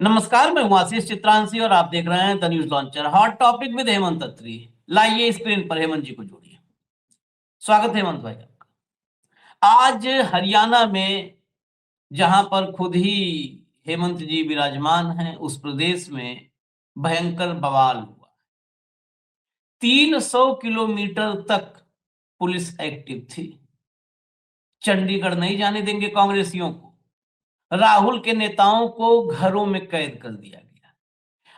नमस्कार, मैं हूं आशीष चित्रांशी और आप देख रहे हैं the news launcher. Hot topic with Hemant Atri. लाइए स्क्रीन पर हेमंत जी को जोड़िए। स्वागत है हेमंत भाई आपका। आज हरियाणा में जहां पर खुद ही हेमंत जी विराजमान हैं, उस प्रदेश में भयंकर बवाल हुआ। 300 किलोमीटर तक पुलिस एक्टिव थी। चंडीगढ़ नहीं जाने देंगे कांग्रेसियों को। राहुल के नेताओं को घरों में कैद कर दिया गया।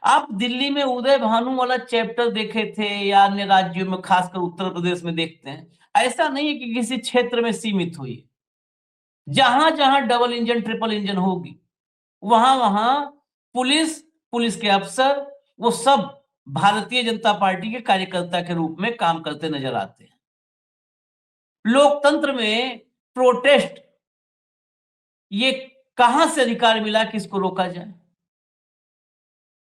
आप दिल्ली में उदय भानु वाला चैप्टर देखे थे या अन्य राज्यों में, खासकर उत्तर प्रदेश में देखते हैं, ऐसा नहीं है कि किसी क्षेत्र में सीमित हुई। जहां जहां डबल इंजन ट्रिपल इंजन होगी, वहां वहां पुलिस, पुलिस के अफसर, वो सब भारतीय जनता पार्टी के कार्यकर्ता के रूप में काम करते नजर आते हैं। लोकतंत्र में प्रोटेस्ट, ये कहां से अधिकार मिला कि इसको रोका जाए?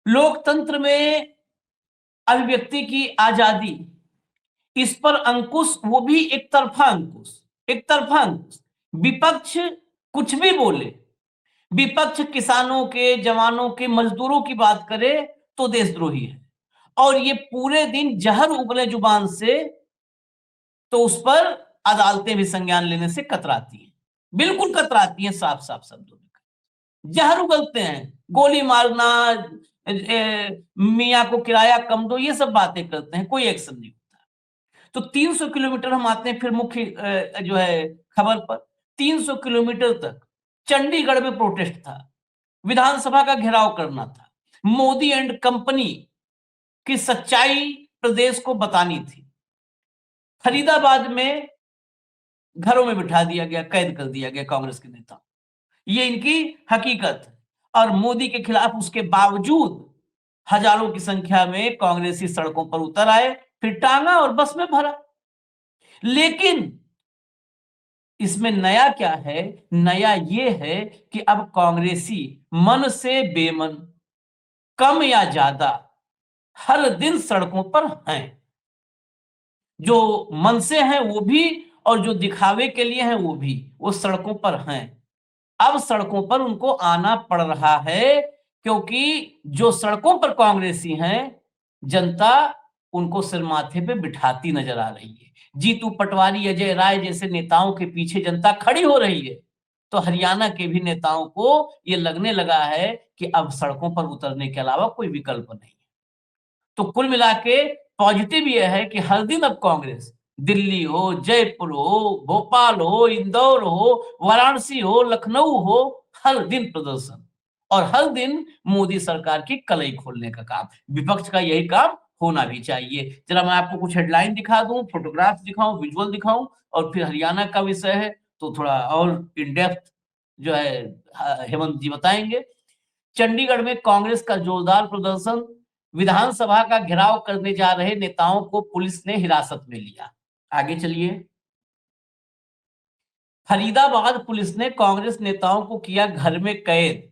लोकतंत्र में अभिव्यक्ति की आजादी, इस पर अंकुश, वो भी एक तरफा अंकुश, एक तरफा अंकुश। विपक्ष कुछ भी बोले, विपक्ष किसानों के, जवानों के, मजदूरों की बात करे तो देशद्रोही है, और ये पूरे दिन जहर उगले जुबान से, तो उस पर अदालतें भी संज्ञान लेने से कतराती हैं, बिल्कुल कतराती हैं। साफ साफ शब्दों में जहर उगलते हैं, गोली मारना, मियाँ को किराया कम दो, ये सब बातें करते हैं, कोई एक्शन नहीं होता। तो 300 किलोमीटर हम आते हैं फिर मुख्य जो है खबर पर। 300 किलोमीटर तक चंडीगढ़ में प्रोटेस्ट था, विधानसभा का घेराव करना था, मोदी एंड कंपनी की सच्चाई प्रदेश को बतानी थी। फरीदाबाद में घरों में बिठा दिया गया, कैद कर दिया गया कांग्रेस के नेता। ये इनकी हकीकत है। और मोदी के खिलाफ उसके बावजूद हजारों की संख्या में कांग्रेसी सड़कों पर उतर आए, फिर टांगा और बस में भरा। लेकिन इसमें नया क्या है? नया ये है कि अब कांग्रेसी मन से बेमन, कम या ज्यादा, हर दिन सड़कों पर हैं। जो मन से हैं वो भी, और जो दिखावे के लिए हैं वो भी, वो सड़कों पर हैं। अब सड़कों पर उनको आना पड़ रहा है, क्योंकि जो सड़कों पर कांग्रेसी हैं, जनता उनको सिर माथे पे बिठाती नजर आ रही है। जीतू पटवारी, अजय राय जैसे नेताओं के पीछे जनता खड़ी हो रही है। तो हरियाणा के भी नेताओं को ये लगने लगा है कि अब सड़कों पर उतरने के अलावा कोई विकल्प नहीं है। तो कुल मिला के पॉजिटिव ये है कि हर दिन अब कांग्रेस, दिल्ली हो, जयपुर हो, भोपाल हो, इंदौर हो, वाराणसी हो, लखनऊ हो, हर दिन प्रदर्शन, और हर दिन मोदी सरकार की कलई खोलने का काम। विपक्ष का यही काम होना भी चाहिए। जरा मैं आपको कुछ हेडलाइन दिखा दूं, फोटोग्राफ्स दिखाऊं, विजुअल दिखाऊं, और फिर हरियाणा का विषय है तो थोड़ा और इन डेप्थ जो है हेमंत जी बताएंगे। चंडीगढ़ में कांग्रेस का जोरदार प्रदर्शन, विधानसभा का घेराव करने जा रहे नेताओं को पुलिस ने हिरासत में लिया। आगे चलिए। फरीदाबाद पुलिस ने कांग्रेस नेताओं को किया घर में कैद,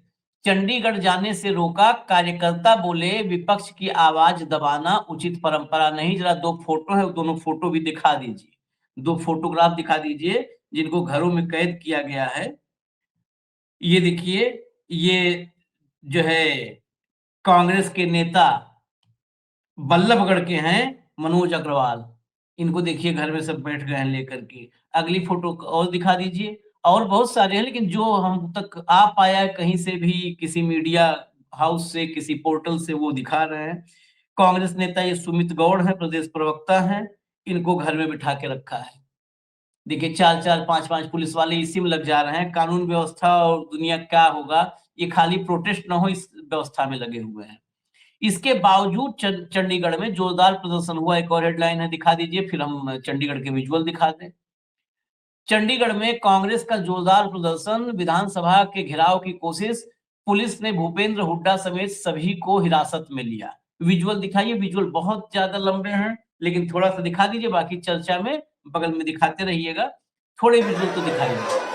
चंडीगढ़ जाने से रोका, कार्यकर्ता बोले विपक्ष की आवाज दबाना उचित परंपरा नहीं। जरा दो फोटो है, दोनों फोटो भी दिखा दीजिए, दो फोटोग्राफ दिखा दीजिए जिनको घरों में कैद किया गया है। ये देखिए, ये जो है कांग्रेस के नेता बल्लभगढ़ के हैं, मनोज अग्रवाल। इनको देखिए घर में सब बैठ गए हैं लेकर के। अगली फोटो और दिखा दीजिए। और बहुत सारे हैं, लेकिन जो हम तक आ पाया कहीं से भी, किसी मीडिया हाउस से, किसी पोर्टल से, वो दिखा रहे हैं। कांग्रेस नेता ये सुमित गौड़ है, प्रदेश प्रवक्ता हैं, इनको घर में बिठा के रखा है। देखिए 4-4, 5-5 पुलिस वाले इसी में लग जा रहे हैं। कानून व्यवस्था और दुनिया क्या होगा, ये खाली प्रोटेस्ट ना हो इस व्यवस्था में लगे हुए हैं। इसके बावजूद चंडीगढ़ में जोरदार प्रदर्शन हुआ। एक और हेडलाइन है, दिखा दीजिए, फिर हम चंडीगढ़ के विजुअल दिखा दें। चंडीगढ़ में कांग्रेस का जोरदार प्रदर्शन, विधानसभा के घेराव की कोशिश, पुलिस ने भूपेंद्र हुड्डा समेत सभी को हिरासत में लिया। विजुअल दिखाइए। विजुअल बहुत ज्यादा लंबे हैं, लेकिन थोड़ा सा दिखा दीजिए, बाकी चर्चा में बगल में दिखाते रहिएगा। थोड़े विजुअल तो दिखाइए।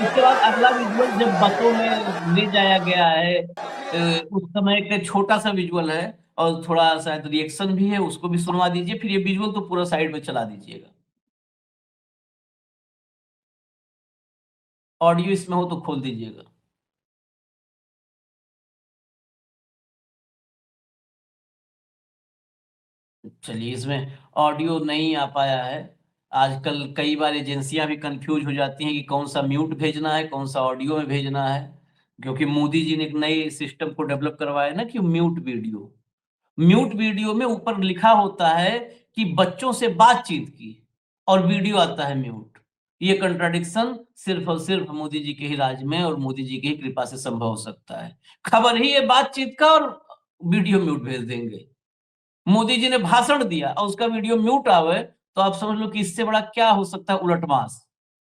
उसके बाद अगला विजुअल जब बसों में ले जाया गया है, उस समय का छोटा सा विजुअल है और थोड़ा शायद रिएक्शन भी है, उसको भी सुनवा दीजिए, फिर ये विजुअल तो पूरा साइड में चला दीजिएगा। ऑडियो इसमें हो तो खोल दीजिएगा। चलिए, इसमें ऑडियो नहीं आ पाया है। आजकल कई बार एजेंसियां भी कंफ्यूज हो जाती हैं कि कौन सा म्यूट भेजना है, कौन सा ऑडियो में भेजना है, क्योंकि मोदी जी ने एक नए सिस्टम को डेवलप करवाया ना कि म्यूट वीडियो में ऊपर लिखा होता है कि बच्चों से बातचीत की और वीडियो आता है म्यूट। ये कंट्राडिक्शन सिर्फ और सिर्फ मोदी जी के ही राज में और मोदी जी की ही कृपा से संभव हो सकता है। खबर ही है बातचीत का और वीडियो म्यूट भेज देंगे। मोदी जी ने भाषण दिया और उसका वीडियो म्यूट आवे तो आप समझ लो कि इससे बड़ा क्या हो सकता है, उलटमास।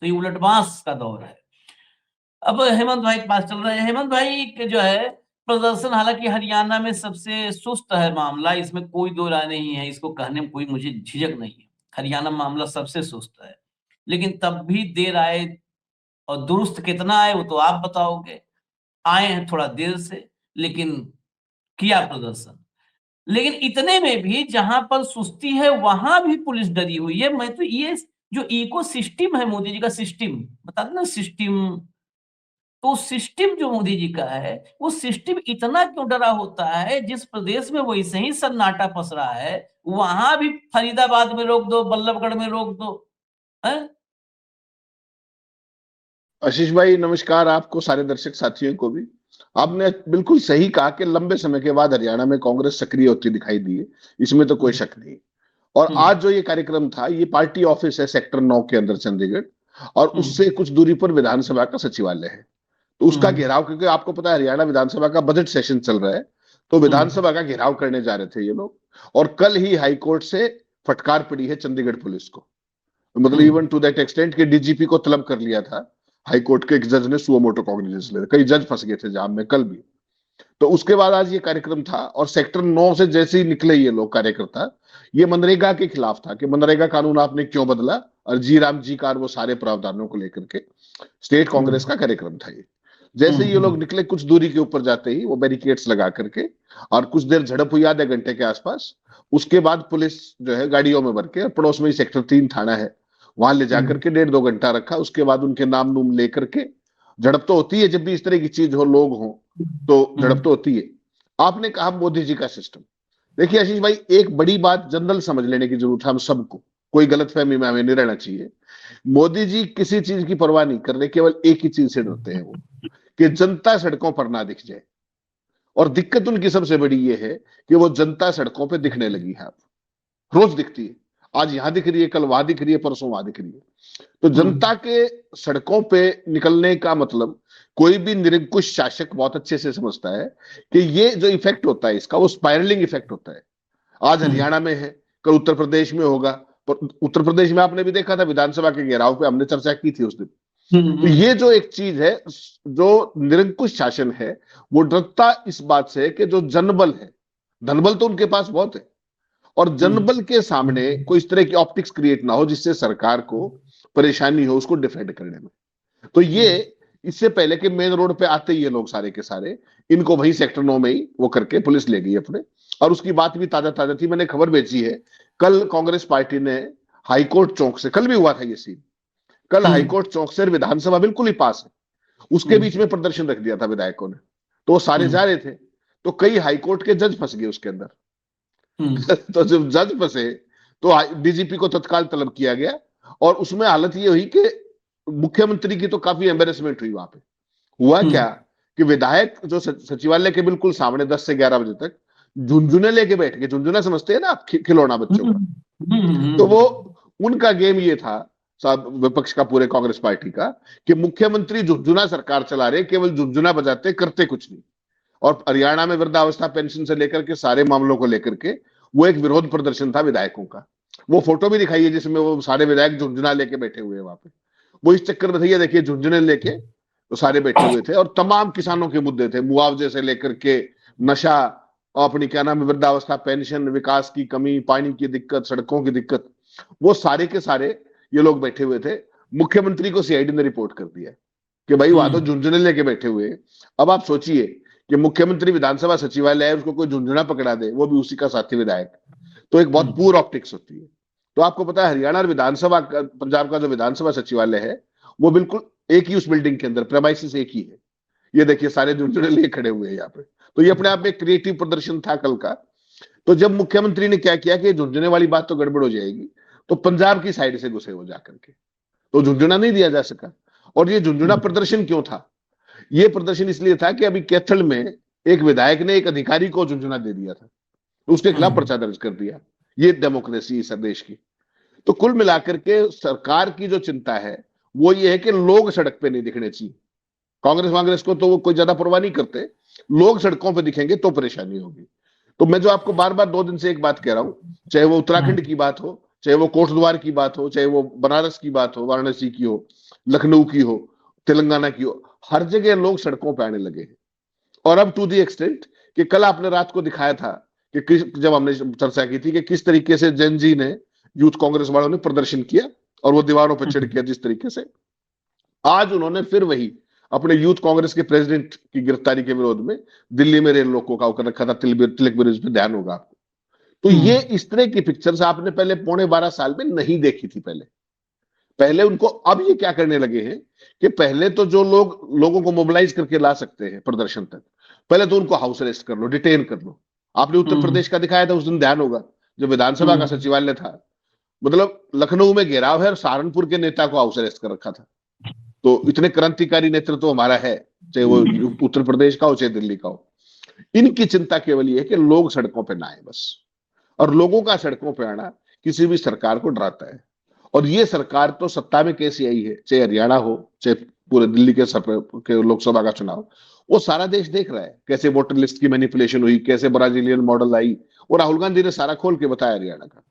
तो ये उलटमास का दौर है। अब हेमंत भाई के पास चल रहे हैं। हेमंत भाई के जो है प्रदर्शन, हालांकि हरियाणा में सबसे सुस्त है मामला, इसमें कोई दो राय नहीं है, इसको कहने में कोई मुझे झिझक नहीं है। हरियाणा मामला सबसे सुस्त है, लेकिन तब भी देर आए और दुरुस्त कितना आए वो तो आप बताओगे। आए हैं थोड़ा देर से, लेकिन किया प्रदर्शन। लेकिन इतने में भी जहां पर सुस्ती है वहां भी पुलिस डरी हुई है। मैं तो ये जो इको सिस्टम है मोदी जी का, सिस्टम बता देना, सिस्टम, तो सिस्टम जो मोदी जी का है वो सिस्टम इतना क्यों डरा होता है? जिस प्रदेश में वैसे ही सन्नाटा पसरा है वहां भी फरीदाबाद में रोक दो, बल्लभगढ़ में रोक दो है? आशीष भाई नमस्कार, आपको सारे दर्शक साथियों को भी। आपने बिल्कुल सही कहा कि लंबे समय के बाद हरियाणा में कांग्रेस सक्रिय होती दिखाई दी है, इसमें तो कोई शक नहीं। और हम्म आज जो ये कार्यक्रम था, ये पार्टी ऑफिस है सेक्टर 9 के अंदर चंडीगढ़, और हम्म उससे कुछ दूरी पर विधानसभा का सचिवालय है। तो उसका हम्म घेराव, क्योंकि आपको पता है हरियाणा विधानसभा का बजट सेशन चल रहा है, तो हम्म विधानसभा का घेराव करने जा रहे थे ये लोग। और कल ही हाईकोर्ट से फटकार पड़ी है चंडीगढ़ पुलिस को, मतलब हम्म इवन टू दैट एक्सटेंट कि डीजीपी को तलब कर लिया था हाईकोर्ट के एक जज ने, सुओ मोटो कॉग्निजेंस ले, कई जज फंस गए थे जाम में कल भी। तो उसके बाद आज ये कार्यक्रम था, और सेक्टर 9 से जैसे ही निकले ये लोग कार्यकर्ता, ये मनरेगा के खिलाफ था कि मनरेगा कानून आपने क्यों बदला, और जी राम जी कार वो सारे प्रावधानों को लेकर के स्टेट कांग्रेस का कार्यक्रम था ये। जैसे ये लोग हम्म निकले कुछ दूरी के ऊपर जाते ही वो बैरिकेड्स लगा करके, और कुछ देर झड़प हुई आधे घंटे के आसपास। उसके बाद पुलिस जो है गाड़ियों में भर के, पड़ोस में ही सेक्टर 3 थाना है, वहां ले जाकर के 1.5-2 घंटा रखा। उसके बाद उनके नाम नूम लेकर के, झड़प तो होती है जब भी इस तरह की चीज हो, लोग हो तो झड़प तो होती है। आपने कहा मोदी जी का सिस्टम, देखिए आशीष भाई, एक बड़ी बात जनरल समझ लेने की जरूरत है हम सबको, कोई गलतफहमी में हमें नहीं रहना चाहिए। मोदी जी किसी चीज की परवाह नहीं कर रहे, केवल एक ही चीज से डरते हैं वो, कि जनता सड़कों पर ना दिख जाए। और दिक्कत उनकी सबसे बड़ी ये है कि वो जनता सड़कों पर दिखने लगी है अब, रोज दिखती है। आज यहां दिख रही है, कल वहां दिख रही है, परसों वहां दिख रही है। तो जनता के सड़कों पे निकलने का मतलब, कोई भी निरंकुश शासक बहुत अच्छे से समझता है कि ये जो इफेक्ट होता है इसका, वो स्पाइरलिंग इफेक्ट होता है। आज हरियाणा में है, कल उत्तर प्रदेश में होगा। पर उत्तर प्रदेश में आपने भी देखा था विधानसभा के घेराव पे, हमने चर्चा की थी उस दिन। तो ये जो एक चीज है, जो निरंकुश शासन है, वो डरता इस बात से कि जो जनबल है, धनबल तो उनके पास बहुत है, और जनबल के सामने कोई इस तरह की ऑप्टिक्स क्रिएट ना हो जिससे सरकार को परेशानी हो उसको डिफेंड करने में। तो ये, इससे पहले कि मेन रोड पे आते ही ये लोग सारे के सारे, इनको वही सेक्टर 9 में ही वो करके पुलिस ले गई अपने। और उसकी बात भी ताजा ताजा थी, मैंने खबर भेजी है। कल कांग्रेस पार्टी ने हाईकोर्ट चौक से, कल भी हुआ था ये सीन, कल हाईकोर्ट चौक से विधानसभा बिल्कुल ही पास है, उसके बीच में प्रदर्शन रख दिया था विधायकों ने। तो वो सारे जा रहे थे, तो कई हाईकोर्ट के जज फंस गए उसके अंदर। तो जब जज फंसे तो डीजीपी को तत्काल तलब किया गया, और उसमें हालत ये हुई कि मुख्यमंत्री की तो काफी एम्बेरसमेंट हुई वहां पे। हुआ क्या कि विधायक जो सचिवालय के बिल्कुल सामने 10 से 11 बजे तक झुंझुने लेके बैठ गए। झुंझुना समझते हैं ना आप, खिलौना बच्चों का। तो वो, उनका गेम ये था साहब, विपक्ष का, पूरे कांग्रेस पार्टी का, कि मुख्यमंत्री झुंझुना सरकार चला रहे, केवल झुंझुना बजाते, करते कुछ नहीं। और हरियाणा में वृद्धावस्था पेंशन से लेकर के सारे मामलों को लेकर के वो एक विरोध प्रदर्शन था विधायकों का। वो फोटो भी दिखाई है जिसमें वो सारे विधायक झुंझुना लेके बैठे हुए हैं वहां पे। वो इस चक्कर में थे, ये देखिए झुंझुने लेके तो सारे बैठे हुए थे, और तमाम किसानों के मुद्दे थे, मुआवजे से लेकर के नशा, अपनी क्या नाम है, वृद्धावस्था पेंशन, विकास की कमी, पानी की दिक्कत, सड़कों की दिक्कत, वो सारे के सारे ये लोग बैठे हुए थे। मुख्यमंत्री को सीआईडी ने रिपोर्ट कर दिया। कि भाई वहां तो झुंझुने लेके बैठे हुए हैं। अब आप सोचिए कि मुख्यमंत्री विधानसभा सचिवालय है, उसको कोई झुंझुना पकड़ा दे, वो भी उसी का साथी विधायक, तो एक बहुत पुअर ऑप्टिक्स होती है। तो आपको पता है हरियाणा और विधानसभा का, पंजाब का जो विधानसभा सचिवालय है, वो बिल्कुल एक ही उस बिल्डिंग के अंदर, प्रेमाइसिस एक ही है। ये देखिए सारे झुंझुने लिए खड़े हुए हैं यहाँ पे। तो ये अपने आप में क्रिएटिव प्रदर्शन था कल का। तो जब मुख्यमंत्री ने क्या किया कि झुंझुने वाली बात तो गड़बड़ हो जाएगी, तो पंजाब की साइड से घुसे वो जाकर के, तो झुंझुना नहीं दिया जा सका। और ये झुंझुना प्रदर्शन क्यों था? ये प्रदर्शन इसलिए था कि अभी कैथल में एक विधायक ने एक अधिकारी को झुंझुना दे दिया था, तो उसके खिलाफ पर्चा दर्ज कर दिया। ये डेमोक्रेसी इस देश की। तो कुल मिलाकर के सरकार की जो चिंता है वो ये है कि लोग सड़क पे नहीं दिखने चाहिए। कांग्रेस को तो वो कोई ज्यादा परवाह नहीं करते, लोग सड़कों पे दिखेंगे तो परेशानी होगी। तो मैं जो आपको बार बार 2 दिन से एक बात कह रहा हूं, चाहे वो उत्तराखंड की बात हो, चाहे वो कोटद्वार की बात हो, चाहे वो बनारस की बात हो, वाराणसी की हो, लखनऊ की हो, तेलंगाना की हो, हर जगह लोग सड़कों पे आने लगे हैं। और अब टू दी एक्सटेंट कि कल आपने रात को दिखाया था कि जब हमने चर्चा की थी कि किस तरीके से जन जी ने, यूथ कांग्रेस वालों ने प्रदर्शन किया और वो दीवारों पर चढ़ किया जिस तरीके से, आज उन्होंने फिर वही अपने यूथ कांग्रेस के प्रेसिडेंट की गिरफ्तारी के विरोध में दिल्ली में रेल रोको का कर रखा था, तिलक ब्रिज पे, ध्यान होगा आपको। तो ये इस तरह की पिक्चर्स आपने पहले 12.5 साल में नहीं देखी थी। पहले उनको अब ये क्या करने लगे हैं कि पहले तो जो लोगों को मोबिलाइज करके ला सकते हैं प्रदर्शन तक, पहले तो उनको हाउस अरेस्ट कर लो, डिटेन कर लो। आपने उत्तर प्रदेश का दिखाया था उस दिन, ध्यान होगा, जब विधानसभा का सचिवालय था, मतलब लखनऊ में घेराव है और सहारनपुर के नेता को हाउस अरेस्ट कर रखा था। तो इतने क्रांतिकारी नेतृत्व तो हमारा है, चाहे वो उत्तर प्रदेश का हो चाहे दिल्ली का हो। इनकी चिंता केवल ये है कि लोग सड़कों पर ना आए बस। और लोगों का सड़कों पर आना किसी भी सरकार को डराता है। और ये सरकार तो सत्ता में कैसी आई है, चाहे हरियाणा हो चाहे पूरे दिल्ली के लोकसभा का चुनाव, वो सारा देश देख रहा है कैसे वोटर लिस्ट की मैनिपुलेशन हुई, कैसे ब्राजीलियन मॉडल आई। और राहुल गांधी ने सारा खोल के बताया हरियाणा का।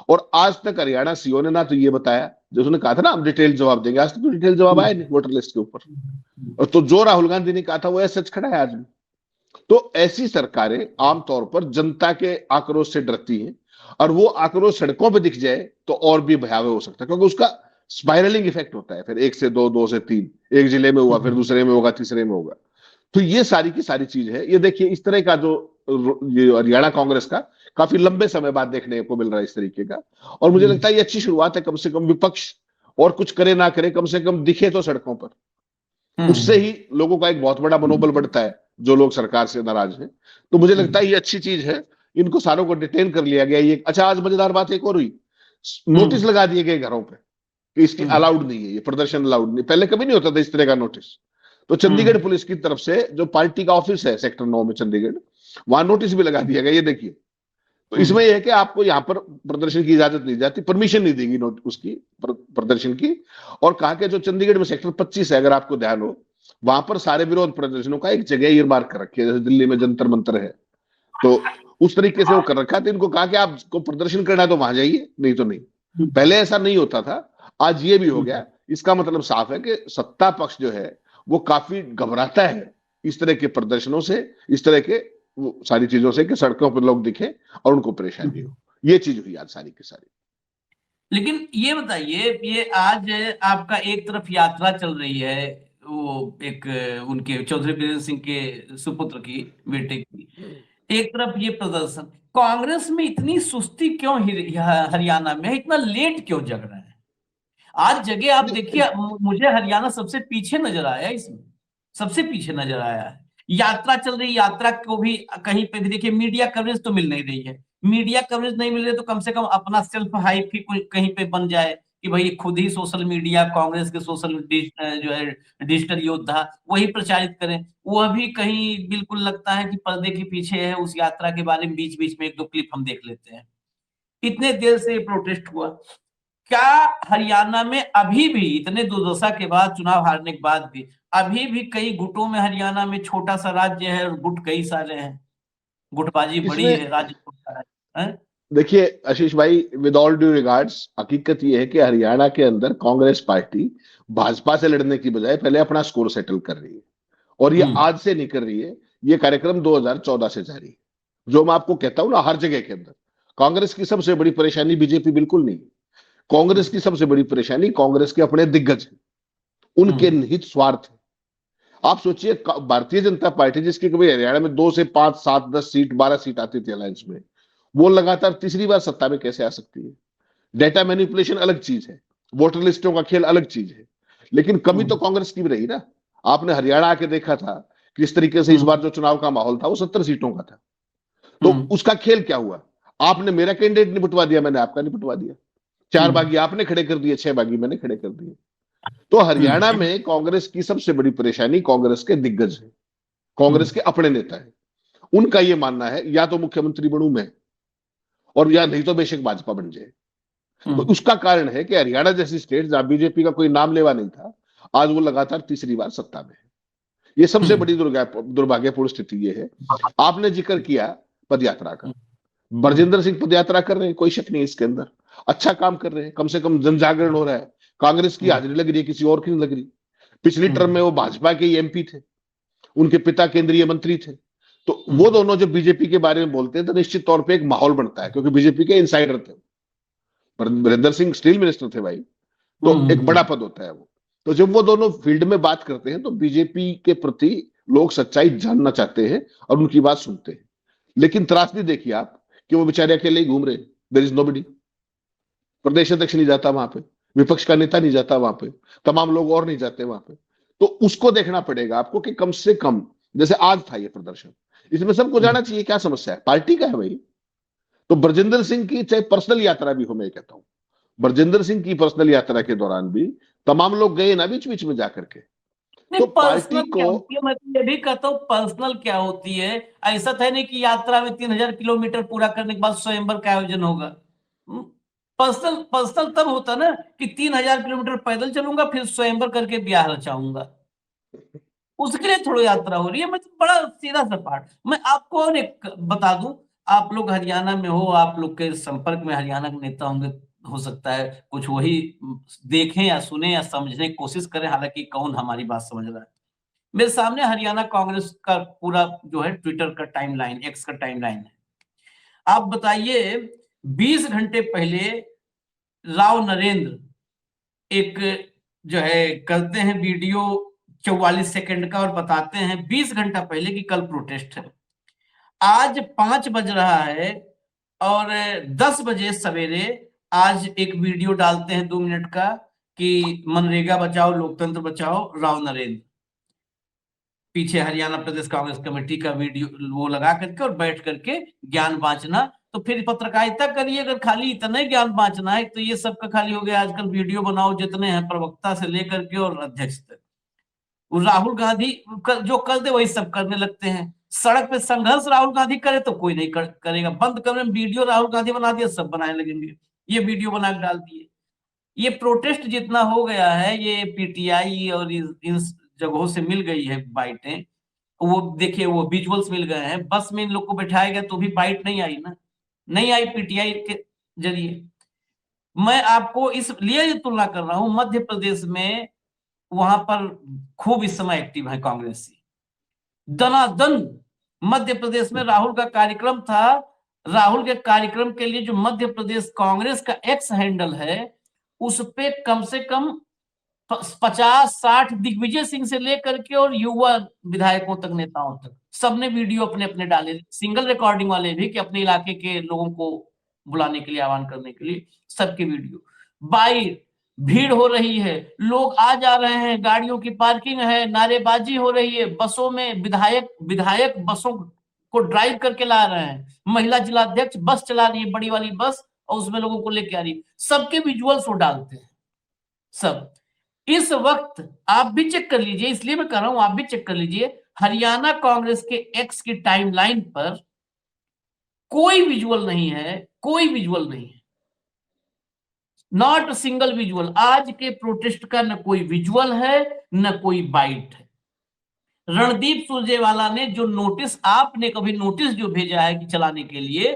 और आज तक हरियाणा सीओ ने ना तो ये बताया, जो उसने कहा था ना हम डिटेल जवाब देंगे, आज तक तो डिटेल जवाब आया नहीं वोटर लिस्ट के ऊपर। और तो जो राहुल गांधी ने कहा था वो सच खड़ा है आज भी। तो ऐसी सरकारें आमतौर पर जनता के आक्रोश से डरती हैं, और वो आक्रोश सड़कों पे दिख जाए तो और भी भयावह हो सकता है, क्योंकि उसका स्पाइरलिंग इफेक्ट होता है। फिर 1 से 2, 2 से 3, एक जिले में हुआ, फिर दूसरे में होगा, तीसरे में होगा। तो ये सारी की सारी चीज है। ये देखिए इस तरह का जो ये हरियाणा कांग्रेस का काफी लंबे समय बाद देखने को मिल रहा है इस तरीके का। और मुझे लगता है ये अच्छी शुरुआत है, कम से कम विपक्ष और कुछ करे ना करे, कम से कम दिखे तो सड़कों पर। उससे ही लोगों का एक बहुत बड़ा मनोबल बढ़ता है, जो लोग सरकार से नाराज हैं। तो मुझे लगता है ये अच्छी चीज है। इनको सारों को डिटेन कर लिया गया। ये अच्छा, आज मजेदार बात एक और हुई, नोटिस लगा दिए गए घरों पे कि इसकी अलाउड नहीं है, ये प्रदर्शन अलाउड नहीं। पहले कभी नहीं होता था इस तरह का नोटिस। तो चंडीगढ़ पुलिस की तरफ से जो पार्टी का ऑफिस है सेक्टर 9 में चंडीगढ़, वहां नोटिस भी लगा दिया गया, ये देखिए। तो इसमें यह है कि आपको यहां पर प्रदर्शन की इजाजत नहीं जाती, परमिशन नहीं देगी नोट उसकी प्रदर्शन की। और कहा कि जो चंडीगढ़ में सेक्टर 25 है, अगर आपको ध्यान हो, वहां पर सारे विरोध प्रदर्शनों का एक जगह ईयर मार्क कर रखी है, जैसे दिल्ली में जंतर मंतर है, तो उस तरीके से वो कर रखा है। तो इनको कहा कि आपको प्रदर्शन करना है तो वहां जाइए, नहीं तो नहीं। पहले ऐसा नहीं होता था, आज ये भी हो गया। इसका मतलब साफ है कि सत्ता पक्ष जो है वो काफी घबराता है इस तरह के प्रदर्शनों से, इस तरह के सारी चीजों से, कि सड़कों पर लोग दिखे और उनको परेशानी हो। ये चीज हुई आज सारी की सारी। लेकिन ये बताइए, ये आज आपका एक तरफ यात्रा चल रही है, वो एक उनके चौधरी बीरेंद्र सिंह के सुपुत्र की, बेटे की, एक तरफ ये प्रदर्शन, कांग्रेस में इतनी सुस्ती क्यों हरियाणा में, इतना लेट क्यों जग रहा है? आज जगह आप देखिए, मुझे हरियाणा सबसे पीछे नजर आया, इसमें सबसे पीछे नजर आया है। यात्रा चल रही, यात्रा को भी कहीं पे भी देखिए मीडिया कवरेज तो मिल नहीं रही है। मीडिया कवरेज नहीं मिल रही तो कम से कम अपना सेल्फ हाइप ही कहीं पे बन जाए कि भाई खुद ही सोशल मीडिया, कांग्रेस के सोशल जो है डिजिटल योद्धा, वही प्रचारित करें। वह भी कहीं बिल्कुल लगता है कि पर्दे के पीछे है। उस यात्रा के बारे में बीच बीच में 1-2 क्लिप हम देख लेते हैं। इतने देर से प्रोटेस्ट हुआ, क्या हरियाणा में अभी भी इतने दुर्दशा के बाद, चुनाव हारने के बाद भी, अभी भी कई गुटों में, हरियाणा में छोटा सा राज्य है और गुट कई सारे हैं, गुटबाजी बड़ी इसमें है, राज्य छोटा है? देखिए आशीष भाई, विद ऑल ड्यू रिगार्ड्स, हकीकत ये है कि हरियाणा के अंदर कांग्रेस पार्टी भाजपा से लड़ने की बजाय पहले अपना स्कोर सेटल कर रही है। और ये आज से नहीं कर रही है, ये कार्यक्रम 2014 से जारी है। जो मैं आपको कहता हूं ना, हर जगह के अंदर कांग्रेस की सबसे बड़ी परेशानी बीजेपी बिल्कुल नहीं है। कांग्रेस की सबसे बड़ी परेशानी कांग्रेस के अपने दिग्गज हैं, उनके निहित स्वार्थ है। आप सोचिए भारतीय जनता पार्टी जिसकी कभी हरियाणा में 2 से 5, 7, 10 सीट, 12 सीट आती थी अलायंस में, वो लगातार तीसरी बार सत्ता में कैसे आ सकती है? डेटा मैनिपुलेशन अलग चीज है, वोटर लिस्टों का खेल अलग चीज है, लेकिन कमी तो कांग्रेस की भी रही ना। आपने हरियाणा आके देखा था किस तरीके से इस बार जो चुनाव का माहौल था वो 70 सीटों का था। तो उसका खेल क्या हुआ? आपने मेरा कैंडिडेट निपटवा दिया, मैंने आपका निपटवा दिया। 4 बागी आपने खड़े कर दिए, 6 बागी मैंने खड़े कर दिए। तो हरियाणा में कांग्रेस की सबसे बड़ी परेशानी कांग्रेस के दिग्गज है, कांग्रेस के अपने नेता है। उनका यह मानना है या तो मुख्यमंत्री बनूं मैं, और या नहीं तो बेशक भाजपा बन जाए। तो उसका कारण है कि हरियाणा जैसी स्टेट जहां बीजेपी का कोई नाम लेवा नहीं था, आज वो लगातार तीसरी बार सत्ता में है। ये सबसे बड़ी दुर्भाग्यपूर्ण स्थिति ये है। आपने जिक्र किया पदयात्रा का, बरजिंदर सिंह पदयात्रा कर रहे हैं, कोई शक नहीं इसके अंदर, अच्छा काम कर रहे हैं, कम से कम जन जागरण हो रहा है। कांग्रेस की हाजिरी लग रही है, किसी और की नहीं लग रही। पिछली टर्म में वो भाजपा के एमपी थे, उनके पिता केंद्रीय मंत्री थे। तो वो दोनों जब बीजेपी के बारे में बोलते हैं तो निश्चित तौर पे एक माहौल बनता है, क्योंकि बीजेपी के इनसाइडर थे। बरिंदर सिंह स्टील मिनिस्टर थे भाई, तो एक बड़ा पद होता है वो। तो जब वो दोनों फील्ड में बात करते हैं तो बीजेपी के प्रति लोग सच्चाई जानना चाहते हैं और उनकी बात सुनते हैं। लेकिन त्रासदी देखिए आप कि वो बेचारे अकेले ही घूम रहे, देयर इज नोबडी। प्रदेश अध्यक्ष नहीं जाता वहां पे, विपक्ष का नेता नहीं जाता वहां पे, तमाम लोग और नहीं जाते वहां पे। तो उसको देखना पड़ेगा आपको कि कम से कम, जैसे आज था ये प्रदर्शन, इसमें सबको जाना चाहिए क्या समस्या है, पार्टी का है भाई। तो ब्रजेंद्र सिंह की चाहे पर्सनल यात्रा भी हो, मैं कहता हूं ब्रजेंद्र सिंह की पर्सनल यात्रा के दौरान भी तमाम लोग गए ना बीच बीच में जाकर के। नहीं, तो पार्टी पर्सनल क्या को, होती है, मैं तो ये भी कहता हूँ पर्सनल क्या होती है। ऐसा था नहीं कि यात्रा में 3000 किलोमीटर पूरा करने के बाद स्वयंवर का आयोजन होगा। पर्सनल पर्सनल तब होता ना कि 3000 किलोमीटर पैदल चलूंगा फिर स्वयंवर करके ब्याह रचाऊंगा, उसके लिए थोड़ी यात्रा हो रही है। मतलब बड़ा सीधा सा पार्ट। मैं आपको और एक बता दूं, आप लोग हरियाणा में हो, आप लोग के संपर्क में हरियाणा के नेता होंगे, हो सकता है कुछ वही देखें या सुने या समझने की कोशिश करें, हालांकि कौन हमारी बात समझ रहा है। मेरे सामने हरियाणा कांग्रेस का पूरा जो है ट्विटर का टाइमलाइन, एक्स का टाइमलाइन है। आप बताइए, 20 घंटे पहले राव नरेंद्र एक जो है करते हैं वीडियो 44 सेकंड का और बताते हैं 20 घंटा पहले कि कल प्रोटेस्ट है। आज 5 बज रहा है और 10 बजे सवेरे आज एक वीडियो डालते हैं 2 मिनट का कि मनरेगा बचाओ लोकतंत्र बचाओ राव नरेंद्र, पीछे हरियाणा प्रदेश कांग्रेस कमेटी का वीडियो वो लगा करके और बैठ करके ज्ञान बांटना। तो फिर पत्रकारिता करिए, अगर खाली इतना ज्ञान बांटना है तो ये सबका खाली हो गया। आजकल वीडियो बनाओ जितने हैं, प्रवक्ता से लेकर के और अध्यक्ष तक। राहुल गांधी जो कर दे वही सब करने लगते हैं। सड़क पे संघर्ष राहुल गांधी करे तो कोई नहीं करेगा। बंद कमरे में वीडियो राहुल गांधी बना दिया, सब बनाने लगेंगे। ये वीडियो बना के डाल दिए। ये प्रोटेस्ट जितना हो गया है, ये पीटीआई और इन जगहों से मिल गई है बाइटें। वो देखिए, वो विजुअल्स मिल गए हैं। बस में इन लोग को बैठाया गया तो भी बाइट नहीं आई ना, नहीं आई पीटीआई के जरिए। मैं आपको इसलिए तुलना कर रहा हूं, मध्य प्रदेश में वहां पर खूब इस समय एक्टिव है कांग्रेसी, दनादन। मध्य प्रदेश में राहुल का कार्यक्रम था, राहुल के कार्यक्रम के लिए जो मध्य प्रदेश कांग्रेस का एक्स हैंडल है, उस पे कम से कम 50-60 दिग्विजय सिंह से लेकर के और युवा विधायकों तक, नेताओं तक, सबने वीडियो अपने अपने डाले, सिंगल रिकॉर्डिंग वाले भी कि अपने इलाके के लोगों को बुलाने के लिए, आह्वान करने के लिए, सबके वीडियो। बाई भीड़ हो रही है, लोग आ जा रहे हैं, गाड़ियों की पार्किंग है, नारेबाजी हो रही है, बसों में विधायक बसों को ड्राइव करके ला रहे हैं, महिला जिलाध्यक्ष बस चला रही है, बड़ी वाली बस, और उसमें लोगों को लेके आ रही है। सबके विजुअल्स वो डालते हैं सब। इस वक्त आप भी चेक कर लीजिए, इसलिए मैं कर रहा हूं, आप भी चेक कर लीजिए, हरियाणा कांग्रेस के एक्स की टाइमलाइन पर कोई विजुअल नहीं है, कोई विजुअल नहीं है, नॉट सिंगल विजुअल। आज के प्रोटेस्ट का न कोई विजुअल है न कोई बाइट है। रणदीप सुरजेवाला ने जो नोटिस, आपने कभी नोटिस जो भेजा है कि चलाने के लिए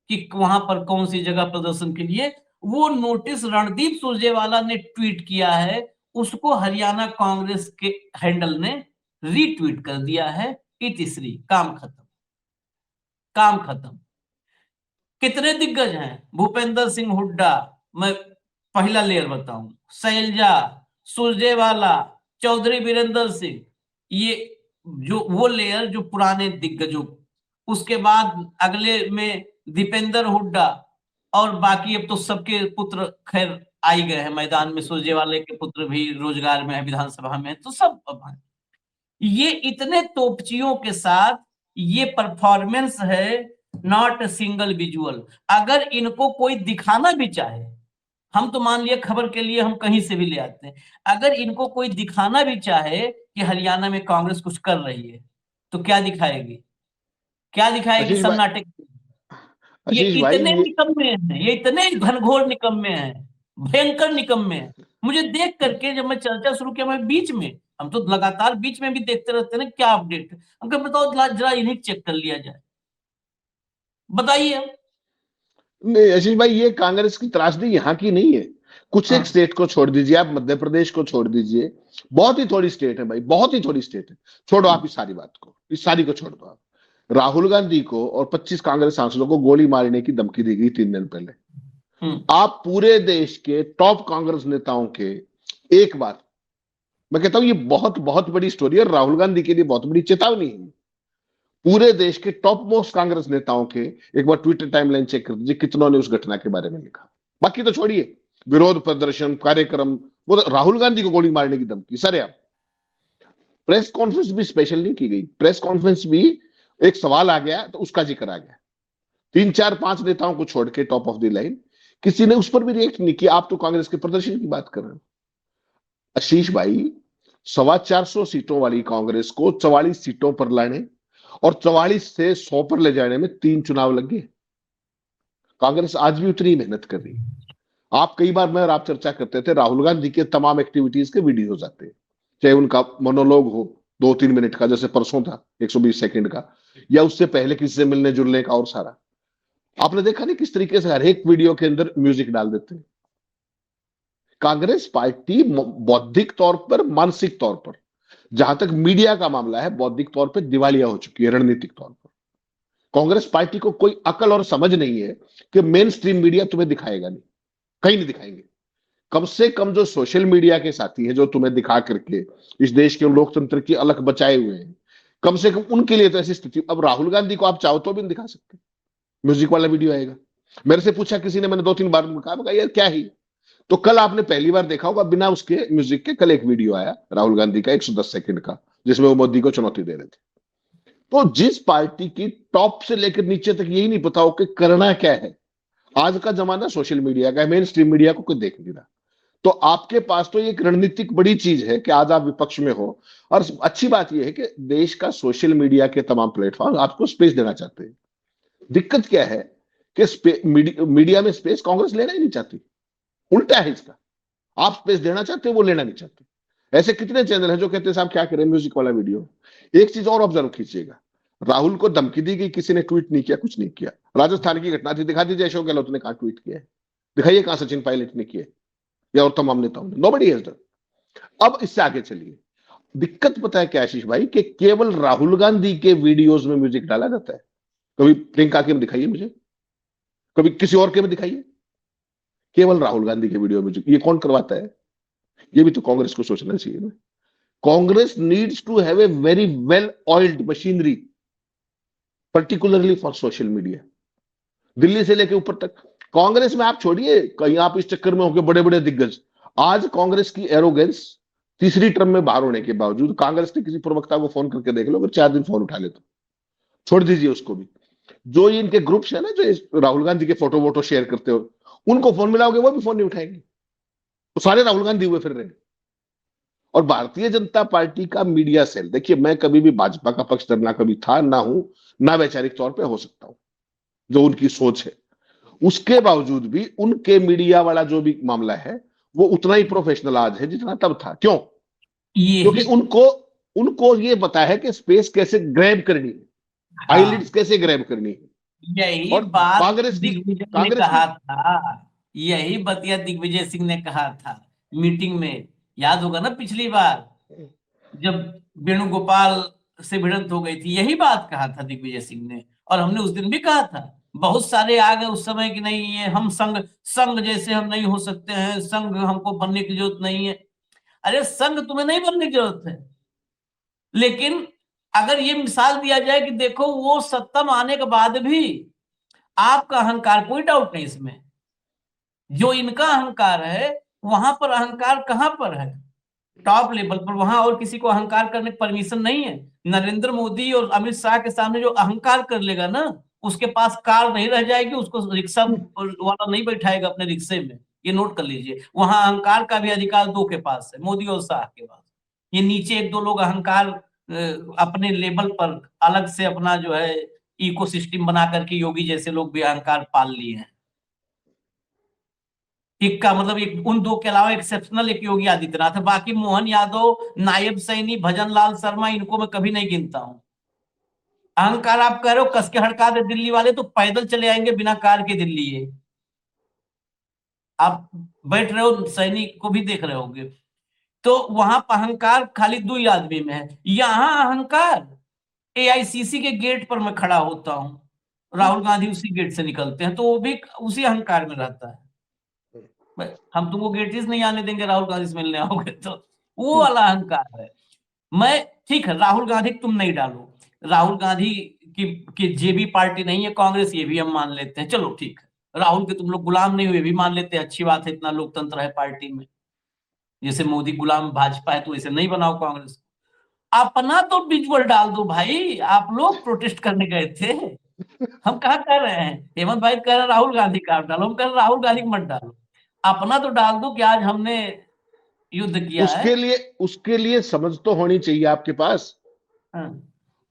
कि वहां पर कौन सी जगह प्रदर्शन के लिए, वो नोटिस रणदीप सुरजेवाला ने ट्वीट किया है, उसको हरियाणा कांग्रेस के हैंडल ने रीट्वीट कर दिया है। इतिश्री, काम खत्म, काम खत्म। कितने दिग्गज हैं? भूपेंद्र सिंह हुड्डा, मैं पहला लेयर बताऊं, शैलजा, सुरजेवाला, चौधरी वीरेंद्र सिंह, ये जो वो लेयर जो पुराने दिग्गजों, उसके बाद अगले में दीपेंद्र हुड्डा, और बाकी अब तो सबके पुत्र खैर आ ही गए हैं मैदान में। सुरजेवाले के पुत्र भी रोजगार में है, विधानसभा में, तो सब अब हैं। ये इतने तोपचियों के साथ ये परफॉर्मेंस है, नॉट अ सिंगल विजुअल। अगर इनको कोई दिखाना भी चाहे, हम तो मान लिया खबर के लिए हम कहीं से भी ले आते हैं, अगर इनको कोई दिखाना भी चाहे कि हरियाणा में कांग्रेस कुछ कर रही है, तो क्या दिखाएगी? क्या दिखाएगी? आशीष भाई, सन्नाटे। ये आशीष भाई इतने ये निकम्मे हैं, ये इतने घनघोर निकम्मे हैं, भयंकर निकम्मे हैं। मुझे देख करके जब मैं चर्चा शुरू किया, मैं बीच में, हम तो लगातार बीच में भी देखते रहते हैं ना क्या अपडेट है, हम कहा बताओ जरा इन्हें चेक कर लिया जाए, बताइए अब। नहीं आशीष भाई, ये कांग्रेस की त्रासदी यहाँ की नहीं है। कुछ एक हाँ। स्टेट को छोड़ दीजिए, आप मध्य प्रदेश को छोड़ दीजिए, बहुत ही थोड़ी स्टेट है भाई, बहुत ही थोड़ी स्टेट है। छोड़ो आप इस सारी बात को, इस सारी को छोड़ दो आप। राहुल गांधी को और 25 कांग्रेस सांसदों को गोली मारने की धमकी दी गई 3 दिन पहले। हम्म। आप पूरे देश के टॉप कांग्रेस नेताओं के, एक बार मैं कहता हूं ये बहुत बहुत बड़ी स्टोरी है, और राहुल गांधी के लिए बहुत बड़ी चेतावनी है। पूरे देश के टॉप मोस्ट कांग्रेस नेताओं के एक बार ट्विटर टाइमलाइन चेक कर दीजिए, कितनों ने उस घटना के बारे में लिखा। बाकी तो छोड़िए, विरोध प्रदर्शन कार्यक्रम, वो तो राहुल गांधी को गोली मारने की धमकी सर यार। प्रेस कॉन्फ्रेंस भी स्पेशल नहीं की गई, प्रेस कॉन्फ्रेंस भी एक सवाल आ गया तो उसका जिक्र आ गया। 3 4 5 नेताओं को छोड़ के टॉप ऑफ द लाइन किसी ने उस पर भी रिएक्ट नहीं किया। आप तो कांग्रेस के प्रदर्शन की बात कर रहे हो आशीष भाई। 425 सीटों वाली कांग्रेस को 44 सीटों पर लाने और 44 से 100 पर ले जाने में 3 चुनाव लग गए। कांग्रेस आज भी उतनी मेहनत कर रही है। आप कई बार मैं और आप चर्चा करते थे, राहुल गांधी के तमाम एक्टिविटीज के वीडियोज आते हैं, चाहे उनका मोनोलॉग हो 2 3 मिनट का, जैसे परसों था 120 सेकंड का, या उससे पहले किसी से मिलने जुलने का, और सारा आपने देखा नहीं किस तरीके से हर एक वीडियो के अंदर म्यूजिक डाल देते हैं। कांग्रेस पार्टी बौद्धिक तौर पर, मानसिक तौर पर, जहां तक मीडिया का मामला है, बौद्धिक तौर पर दिवालिया हो चुकी है रणनीतिक तौर पर। कांग्रेस पार्टी को कोई अकल और समझ नहीं है कि मेन स्ट्रीम मीडिया तुम्हें दिखाएगा नहीं, कहीं नहीं दिखाएंगे। कम से कम जो सोशल मीडिया के साथी हैं, जो तुम्हें दिखा करके इस देश के लोकतंत्र की अलख बचाए हुए हैं, कम से कम उनके लिए तो ऐसी स्थिति। अब राहुल गांधी को आप चाहो तो भी नहीं दिखा सकते, म्यूजिक वाला वीडियो आएगा। मेरे से पूछा किसी ने, मैंने 2 3 बार कहा यार क्या है। तो कल आपने पहली बार देखा होगा बिना उसके म्यूजिक के, कल एक वीडियो आया राहुल गांधी का 110 सेकंड का, जिसमें वो मोदी को चुनौती दे रहे थे। तो जिस पार्टी की टॉप से लेकर नीचे तक यही नहीं पता हो कि करना क्या है। आज का जमाना सोशल मीडिया का है, मेन स्ट्रीम मीडिया को कोई देख नहीं रहा। तो आपके पास तो एक रणनीतिक बड़ी चीज है कि आज आप विपक्ष में हो, और अच्छी बात यह है कि देश का सोशल मीडिया के तमाम प्लेटफॉर्म आपको स्पेस देना चाहते हैं। दिक्कत क्या है कि मीडिया में स्पेस कांग्रेस लेना ही नहीं चाहती, उल्टा है इसका। आप स्पेस देना चाहते हो, वो लेना नहीं चाहते। ऐसे कितने चैनल हैं जो कहते हैं साहब क्या करें, म्यूजिक वाला वीडियो। एक चीज और ऑब्जर्व कीजिएगा, राहुल को धमकी दी गई, किसी ने ट्वीट नहीं किया, कुछ नहीं किया। राजस्थान की घटना थी, दिखा दीजिए अशोक गहलोत ने कहा ट्वीट किया है, दिखाइए कहां सचिन पायलट ने किया या और तमाम नेताओं ने, नोबडी हैज डन। अब इससे आगे चलिए, दिक्कत पता है क्या आशीष भाई, कि केवल राहुल गांधी के वीडियोज में म्यूजिक डाला जाता है। कभी प्रियंका के में दिखाइए मुझे, कभी किसी और के में दिखाइए, केवल राहुल गांधी के वीडियो म्यूजिक। ये कौन करवाता है? ये भी तो कांग्रेस को सोचना चाहिए ना। Congress needs to have a very well oiled machinery, particularly for social media, Delhi से लेकर ऊपर तक। कांग्रेस में आप छोड़िए, कहीं आप इस चक्कर में होंगे बड़े बड़े दिग्गज। आज कांग्रेस की एरोगेंस, तीसरी टर्म में बाहर होने के बावजूद, कांग्रेस के किसी प्रवक्ता को फोन करके देख लो, अगर 4 दिन फोन उठा ले तो, छोड़ दीजिए उसको भी। जो ये इनके ग्रुप्स है ना, जो राहुल गांधी के फोटो वोटो शेयर करते हो, उनको फोन मिलाओगे वो भी फोन नहीं उठाएंगे, वो सारे राहुल गांधी हुए फिर रहे। और भारतीय जनता पार्टी का मीडिया सेल, देखिए मैं कभी भी भाजपा का पक्षधर ना कभी था, ना हूं, ना वैचारिक तौर पे हो सकता हूं, जो उनकी सोच है। उसके बावजूद भी उनके मीडिया वाला जो भी मामला है, वो उतना ही प्रोफेशनल आज है जितना तब था। क्यों? क्योंकि यही उनको उनको ये पता है कि स्पेस कैसे ग्रैब करनी है, हाँ, आईलिड्स कैसे ग्रैब करनी है। यही और बात कांग्रेस की दिग्विजय ने कांग्रेस की कहा था, यही बतिया दिग्विजय सिंह ने कहा था मीटिंग में। याद होगा ना पिछली बार जब वेणुगोपाल से भिड़ंत हो गई थी, यही बात कहा था दिग्विजय सिंह ने। और हमने उस दिन भी कहा था, बहुत सारे आ गए उस समय कि नहीं ये हम संघ संघ जैसे हम नहीं हो सकते हैं, संघ हमको बनने की जरूरत नहीं है। अरे संघ तुम्हें नहीं बनने की जरूरत है, लेकिन अगर ये मिसाल दिया जाए कि देखो वो सत्ता में आने के बाद भी आपका अहंकार, कोई डाउट नहीं इसमें, जो इनका अहंकार है वहां पर अहंकार कहां पर है, टॉप लेवल पर, वहां और किसी को अहंकार करने की परमिशन नहीं है। नरेंद्र मोदी और अमित शाह के सामने जो अहंकार कर लेगा ना, उसके पास कार नहीं रह जाएगी, उसको रिक्शा वाला नहीं बैठाएगा अपने रिक्शे में, ये नोट कर लीजिए। वहां अहंकार का भी अधिकार दो के पास है, मोदी और शाह के पास। ये नीचे एक दो लोग अहंकार अपने लेवल पर अलग से अपना जो है इकोसिस्टम बना करके योगी जैसे लोग भी अहंकार पाल लिए हैं। इक्का मतलब एक उन दो के अलावा एक्सेप्शनल एक योगी आदित्यनाथ है, बाकी मोहन यादव, नायब सैनी, भजन लाल शर्मा, इनको मैं कभी नहीं गिनता हूं। अहंकार आप कह रहे हो कस के हड़का दे दिल्ली वाले, तो पैदल चले आएंगे बिना कार के दिल्ली। ये आप बैठ रहे हो, सैनिक को भी देख रहे होगे। तो वहां पर अहंकार खाली दो ही आदमी में है। यहाँ अहंकार एआईसीसी के गेट पर मैं खड़ा होता हूँ, राहुल गांधी उसी गेट से निकलते हैं, तो वो भी उसी अहंकार में रहता है। हम तुमको गेटिस नहीं आने देंगे, राहुल गांधी से मिलने आओगे तो, वो वाला अहंकार है। मैं ठीक है, राहुल गांधी तुम नहीं डालो, राहुल गांधी की जेबी पार्टी नहीं है कांग्रेस, ये भी हम मान लेते हैं, चलो ठीक है। राहुल के तुम लोग गुलाम नहीं हुए भी मान लेते हैं, अच्छी बात है, इतना लोकतंत्र है पार्टी में। जैसे मोदी गुलाम भाजपा है, तो इसे नहीं बनाओ कांग्रेस। अपना तो विजुअल डाल दो भाई, आप लोग प्रोटेस्ट करने गए थे, हम कहा कर रहे हैं। हेमंत भाई कह रहे राहुल गांधी का डालो, हम कह रहे राहुल गांधी मत डालो, अपना तो डाल दो कि आज हमने युद्ध किया है। उसके लिए समझ तो होनी चाहिए आपके पास।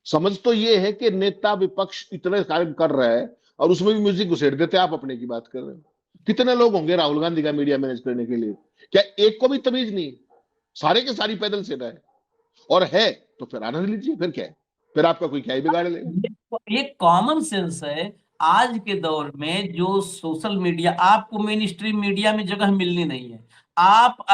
समझ तो ये है कि नेता विपक्ष इतने कार्य कर रहा है और उसमें भी म्यूजिक घुसेड़ देते, आप अपने की बात कर रहे हो। कितने लोग होंगे राहुल गांधी का मीडिया मैनेज करने के लिए, क्या एक को भी तमीज नहीं? सारे के सारी पैदल सेना है, और है तो फिर आनंद लीजिए, फिर क्या है, फिर आपका कोई क्या ही बिगाड़ लेगा। ये कॉमन सेंस है। आज के दौर में जो सोशल मीडिया, आपको मेन स्ट्रीम मीडिया में जगह मिलनी नहीं है। आप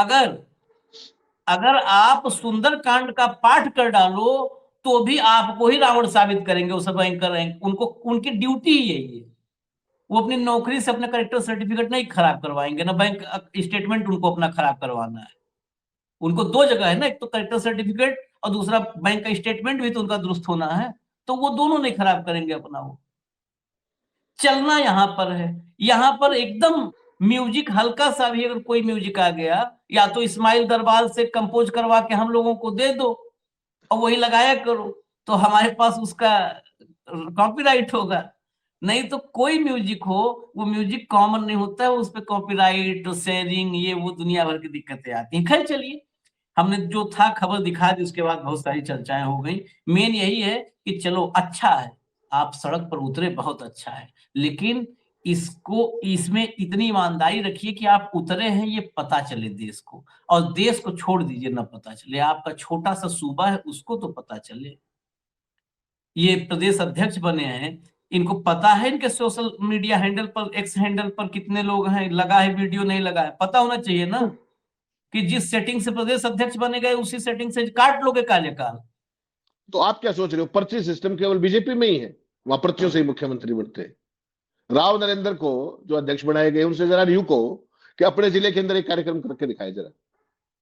अगर आप सुंदरकांड का पाठ कर डालो तो भी आपको ही रावण साबित करेंगे वो सब एंकर। उनको उनकी ड्यूटी ही यही है, वो अपनी नौकरी से अपना करेक्टर सर्टिफिकेट नहीं खराब करवाएंगे, ना बैंक स्टेटमेंट उनको अपना खराब करवाना है। उनको दो जगह है ना, एक तो करेक्टर सर्टिफिकेट और दूसरा बैंक का स्टेटमेंट भी तो उनका दुरुस्त होना है, तो वो दोनों नहीं खराब करेंगे अपना। वो चलना यहाँ पर है, यहाँ पर एकदम म्यूजिक हल्का सा भी अगर कोई म्यूजिक आ गया, या तो इस्माइल दरबार से कंपोज करवा के हम लोगों को दे दो और वही लगाया करो, तो हमारे पास उसका कॉपीराइट होगा। नहीं तो कोई म्यूजिक हो, वो म्यूजिक कॉमन नहीं होता है, उस पर कॉपीराइट शेयरिंग ये वो दुनिया भर की दिक्कतें आती हैं। खैर चलिए, हमने जो था खबर दिखा दी, उसके बाद बहुत सारी चर्चाएं हो गई। मेन यही है कि चलो अच्छा है आप सड़क पर उतरे, बहुत अच्छा है, लेकिन इसमें इतनी ईमानदारी रखिए कि आप उतरे हैं ये पता चले देश को, और देश को छोड़ दीजिए ना पता चले, आपका छोटा सा सूबा है उसको तो पता चले। ये प्रदेश अध्यक्ष बने हैं, इनको पता है इनके सोशल मीडिया हैंडल पर, एक्स हैंडल पर कितने लोग हैं, लगा है वीडियो नहीं लगा है, पता होना चाहिए ना, कि जिस सेटिंग से प्रदेश अध्यक्ष बने गए उसी सेटिंग से काट लोगे काले काल। तो आप क्या सोच रहे हो, पर्ची सिस्टम केवल बीजेपी में ही है, वहां पर्चियों से ही मुख्यमंत्री बनते हैं? राव नरेंद्र को जो अध्यक्ष बनाए गए उनसे जरा न्यू को कि अपने जिले के अंदर एक कार्यक्रम करके दिखाए जरा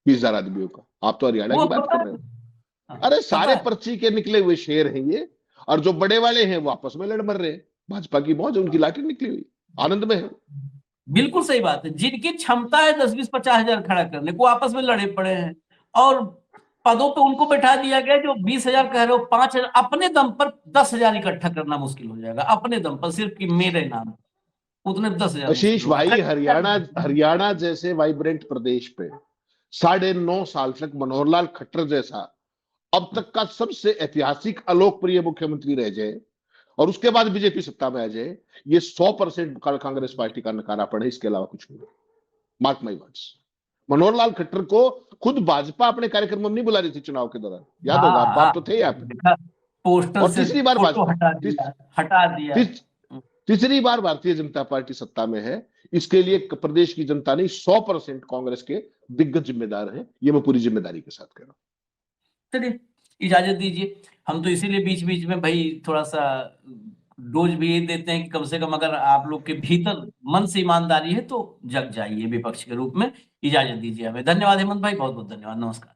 20,000 आदमियों का। आप तो हरियाणा की बात कर रहे हो। अरे सारे पर्ची के निकले हुए शेर हैं ये, और जो बड़े वाले हैं वो आपस में लड़ मर रहे हैं, भाजपा की मौज, उनकी लाठी निकली हुई, आनंद में है। बिल्कुल सही बात है, जिनकी क्षमता है 10-20-50 हजार खड़ा करने को, आपस में लड़े पड़े हैं, और पदों पे उनको बैठा दिया गया। जो 20,000 कह रहे हो, 5,000 अपने दम पर 10,000 इकट्ठा करना मुश्किल हो जाएगा, अपने दम पर सिर्फ कि मेरे नाम उतने 10,000 आशीष भाई, हरियाणा जैसे वाइब्रेंट प्रदेश पे 9.5 साल तक मनोहर लाल खट्टर जैसा अब तक का सबसे ऐतिहासिक अलोकप्रिय मुख्यमंत्री रह जाए, और उसके बाद बीजेपी सत्ता में आ जाए, ये 100% कांग्रेस पार्टी का नकारा पड़े, इसके अलावा कुछ नहीं। Mark my words. Manohar Lal Khattar को खुद भाजपा अपने कार्यक्रम में नहीं बुला रही थी चुनाव के दौरान, याद होगा, आप तो थे यहाँ पे। पोस्टर और तीसरी बार भाजपा हटा दिया। तीसरी बार भारतीय जनता पार्टी सत्ता में है, इसके लिए प्रदेश की जनता नहीं 100% कांग्रेस के दिग्गज जिम्मेदार हैं, ये मैं पूरी जिम्मेदारी के साथ कह रहा हूं। चलिए इजाजत दीजिए, हम तो इसीलिए बीच बीच में भाई थोड़ा सा डोज भी देते हैं कि कम से कम अगर आप लोग के भीतर मन से ईमानदारी है तो जग जाइए विपक्ष के रूप में। इजाजत दीजिए हमें। धन्यवाद हेमंत भाई, बहुत बहुत धन्यवाद, नमस्कार।